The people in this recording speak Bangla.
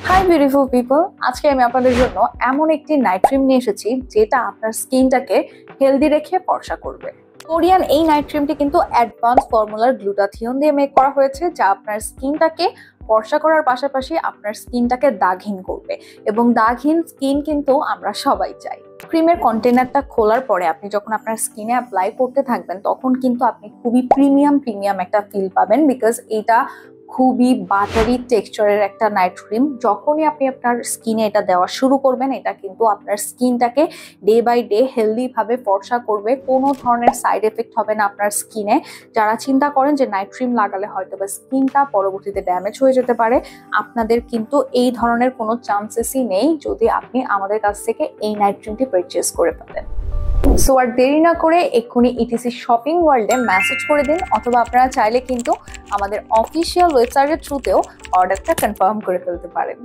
হাই বিউটিফুল পিপল, আজকে আমি আপনাদের জন্য এমন একটি নাইট ক্রিম নিয়ে এসেছি যেটা আপনার স্কিনটাকে হেলদি রেখে ফর্সা করবে। কোরিয়ান এই নাইট ক্রিমটি কিন্তু অ্যাডভান্স ফর্মুলার গ্লুটাথিয়ন দিয়ে মেক করা হয়েছে, যা আপনার স্কিনটাকে ফর্সা করার পাশাপাশি আপনার স্কিনটাকে দাগহীন করবে। এবং দাগহীন স্কিন কিন্তু আমরা সবাই চাই। ক্রিমের কন্টেনারটা খোলার পরে আপনি যখন আপনার স্কিনে অ্যাপ্লাই করতে থাকবেন তখন কিন্তু আপনি খুবই প্রিমিয়াম একটা ফিল পাবেন, বিকজ এটা খুবই বাটারি টেক্সচারের একটা নাইট ক্রিম। যখনই আপনি আপনার স্কিনে এটা দেওয়া শুরু করবেন, এটা কিন্তু আপনার স্কিনটাকে ডে বাই ডে হেলদি ভাবে ফর্সা করবে। কোনো ধরনের সাইড এফেক্ট হবে না আপনার স্কিনে। যারা চিন্তা করেন যে নাইট ক্রিম লাগালে হয়তো বা স্কিনটা পরবর্তীতে ড্যামেজ হয়ে যেতে পারে, আপনাদের কিন্তু এই ধরনের কোনো চান্সেসই নেই যদি আপনি আমাদের কাছ থেকে এই নাইট ক্রিমটি পারচেজ করে ফেলেন। সো আর দেরি না করে এক্ষুনি ইটিসি শপিং ওয়ার্ল্ডে মেসেজ করে দিন, অথবা আপনারা চাইলে কিন্তু আমাদের অফিসিয়াল ওয়েবসাইটের থ্রুতেও অর্ডারটা কনফার্ম করে ফেলতে পারেন।